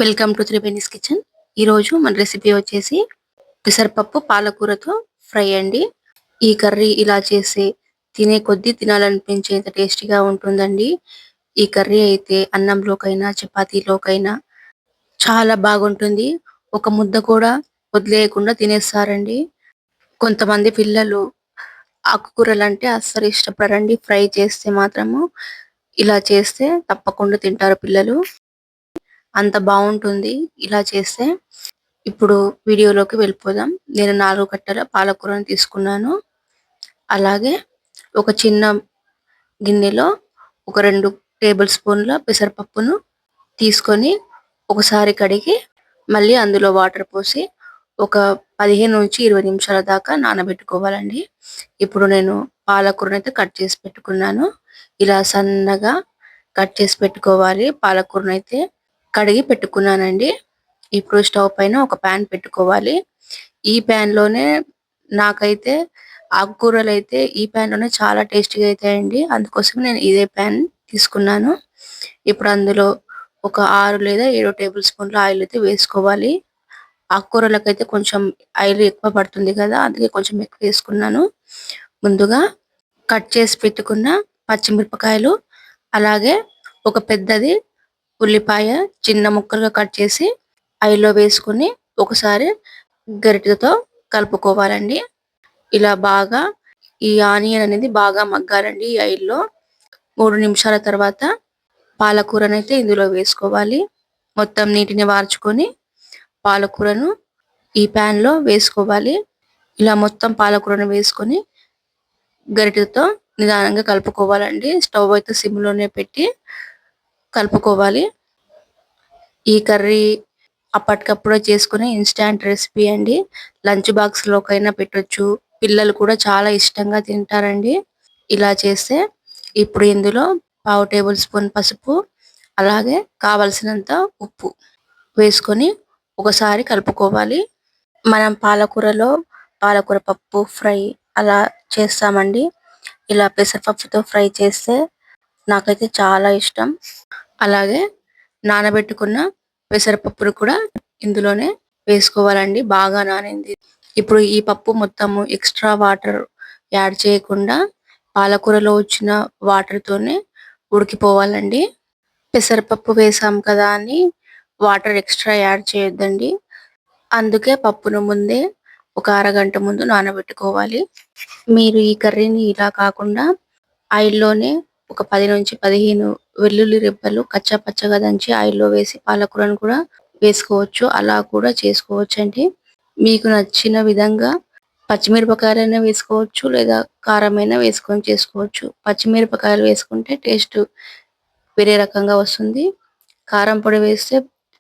Welcome to Triveni's kitchen. ఈరోజు మన recipe వచ్చేసి పెసరపప్పు పాలకూరతో ఫ్రై అండి. ఈ కర్రీ ఇలా చేసి తినే కొద్దీ తినాలనిపించేంత టేస్టీగా ఉంటుందండి. ఈ కర్రీ అయితే అన్నంలోకైనా చపాతీలోకైనా చాలా బాగుంటుంది. ఒక ముద్ద కూడా వదిలేయకుండా తినేస్తారండి. కొంతమంది పిల్లలు ఆకుకూరలంటే అస్సలు ఇష్టపడండి. ఫ్రై చేస్తే మాత్రము ఇలా చేస్తే తప్పకుండా తింటారు పిల్లలు. అంత బాగుంటుంది ఇలా చేస్తే. ఇప్పుడు వీడియోలోకి వెళ్ళిపోదాం. నేను 4 కట్టల పాలకూరను తీసుకున్నాను. అలాగే ఒక చిన్న గిన్నెలో ఒక 2 టేబుల్ స్పూన్ల పెసరపప్పును తీసుకొని ఒకసారి కడిగి మళ్ళీ అందులో వాటర్ పోసి ఒక 15 నుంచి 20 నిమిషాల దాకా నానబెట్టుకోవాలండి. ఇప్పుడు నేను పాలకూరను అయితే కట్ చేసి పెట్టుకున్నాను. ఇలా సన్నగా కట్ చేసి పెట్టుకోవాలి. పాలకూరను అయితే కడిగి పెట్టుకున్నానండి. ఇప్పుడు స్టవ్ పైన ఒక పాన్ పెట్టుకోవాలి. ఈ పాన్ లోనే నాకైతే ఆకుకూరలు అయితే ఈ పాన్ లోనే చాలా టేస్టీగా అవుతాయండి. అందుకోసం నేను ఇదే పాన్ తీసుకున్నాను. ఇప్పుడు అందులో ఒక 6 లేదా 7 టేబుల్ స్పూన్ల ఆయిల్ అయితే వేసుకోవాలి. ఆకుకూరలకు అయితే కొంచెం ఆయిల్ ఎక్కువ పడుతుంది కదా, అందుకే కొంచెం ఎక్కువ వేసుకున్నాను. ముందుగా కట్ చేసి పెట్టుకున్న పచ్చిమిరపకాయలు, అలాగే ఒక పెద్దది ఉల్లిపాయ చిన్న ముక్కలుగా కట్ చేసి ఆయిల్లో వేసుకుని ఒకసారి గరిటెతో కలుపుకోవాలండి. ఇలా బాగా ఈ ఆనియన్ అనేది బాగా మగ్గాలండి ఈ ఆయిల్లో. 3 నిమిషాల తర్వాత పాలకూరను అయితే ఇందులో వేసుకోవాలి. మొత్తం నీటిని వార్చుకొని పాలకూరను ఈ పాన్ లో వేసుకోవాలి. ఇలా మొత్తం పాలకూరను వేసుకొని గరిటెతో నిదానంగా కలుపుకోవాలండి. స్టవ్ అయితే సిమ్ లోనే పెట్టి కలుపుకోవాలి. ఈ కర్రీ అప్పటికప్పుడు చేసుకునే ఇన్స్టాంట్ రెసిపీ అండి. లంచ్ బాక్స్ లోకైనా పెట్టొచ్చు. పిల్లలు కూడా చాలా ఇష్టంగా తింటారండి ఇలా చేస్తే. ఇప్పుడు ఇందులో 1/2 టేబుల్ స్పూన్ పసుపు, అలాగే కావలసినంత ఉప్పు వేసుకొని ఒకసారి కలుపుకోవాలి. మనం పాలకూరలో పాలకూర పప్పు ఫ్రై అలా చేస్తామండి. ఇలా పెసరపప్పుతో ఫ్రై చేస్తే నాకైతే చాలా ఇష్టం. అలాగే నానబెట్టుకున్న పెసరపప్పును కూడా ఇందులోనే వేసుకోవాలండి. బాగా నానింది. ఇప్పుడు ఈ పప్పు మొత్తము ఎక్స్ట్రా వాటర్ యాడ్ చేయకుండా పాలకూరలో వచ్చిన వాటర్ తోనే ఉడికిపోవాలండి. పెసరపప్పు వేసాం కదా అని వాటర్ ఎక్స్ట్రా యాడ్ చేయొద్దండి. అందుకే పప్పును ముందే ఒక అరగంట ముందు నానబెట్టుకోవాలి. మీరు ఈ కర్రీని ఇలా కాకుండా ఆయిల్లోనే ఒక 10 నుంచి 15 వెల్లుల్లి రెబ్బలు కచ్చా పచ్చగా దంచి ఆయిల్లో వేసి పాలకూరను కూడా వేసుకోవచ్చు. అలా కూడా చేసుకోవచ్చు అండి. మీకు నచ్చిన విధంగా పచ్చిమిరపకాయలైనా వేసుకోవచ్చు, లేదా కారమైనా వేసుకొని చేసుకోవచ్చు. పచ్చిమిరపకాయలు వేసుకుంటే టేస్ట్ వేరే రకంగా వస్తుంది. కారం పొడి వేస్తే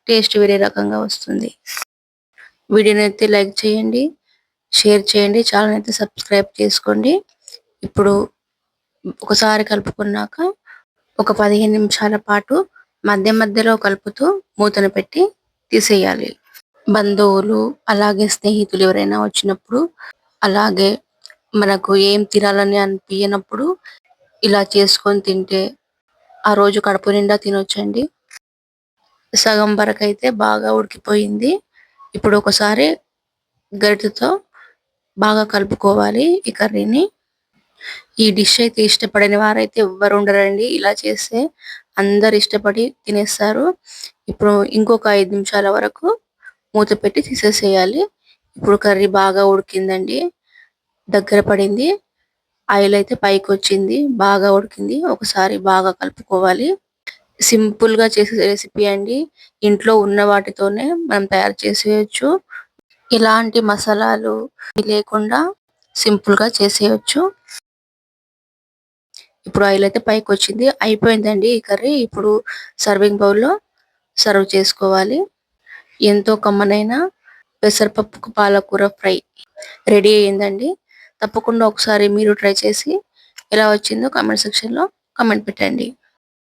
టేస్ట్ వేరే రకంగా వస్తుంది. వీడియోని అయితే లైక్ చేయండి, షేర్ చేయండి, ఛానల్ అయితే సబ్స్క్రైబ్ చేసుకోండి. ఇప్పుడు ఒకసారి కలుపుకున్నాక ఒక 15 నిమిషాల పాటు మధ్య మధ్యలో కలుపుతూ మూతను పెట్టి తీసేయాలి. బంధువులు అలాగే స్నేహితులు ఎవరైనా వచ్చినప్పుడు, అలాగే మనకు ఏం తినాలని అనిపించినప్పుడు ఇలా చేసుకొని తింటే ఆ రోజు కడుపు నిండా తినొచ్చండి. సగం వరకు అయితే బాగా ఉడికిపోయింది. ఇప్పుడు ఒకసారి గరిటెతో బాగా కలుపుకోవాలి ఈ కర్రీని. ఈ డిష్ అయితే ఇష్టపడని వారైతే ఎవ్వరు ఉండరండి. ఇలా చేస్తే అందరు ఇష్టపడి తినేస్తారు. ఇప్పుడు ఇంకొక 5 నిమిషాల వరకు మూత పెట్టి తీసేసేయాలి. ఇప్పుడు కర్రీ బాగా ఉడికిందండి, దగ్గర పడింది. ఆయిల్ అయితే పైకి వచ్చింది, బాగా ఉడికింది. ఒకసారి బాగా కలుపుకోవాలి. సింపుల్ గా చేసే రెసిపీ అండి. ఇంట్లో ఉన్న వాటితోనే మనం తయారు చేసేయచ్చు. ఇలాంటి మసాలాలు లేకుండా సింపుల్ గా చేసేయచ్చు. ఇప్పుడు ఆయిల్ అయితే పైకి వచ్చింది. అయిపోయిందండి ఈ కర్రీ. ఇప్పుడు సర్వింగ్ బౌల్లో సర్వ్ చేసుకోవాలి. ఎంతో కమ్మనైన పెసరపప్పు పాలకూర ఫ్రై రెడీ అయ్యిందండి. తప్పకుండా ఒకసారి మీరు ట్రై చేసి ఎలా వచ్చిందో కామెంట్ సెక్షన్ లో కామెంట్ పెట్టండి.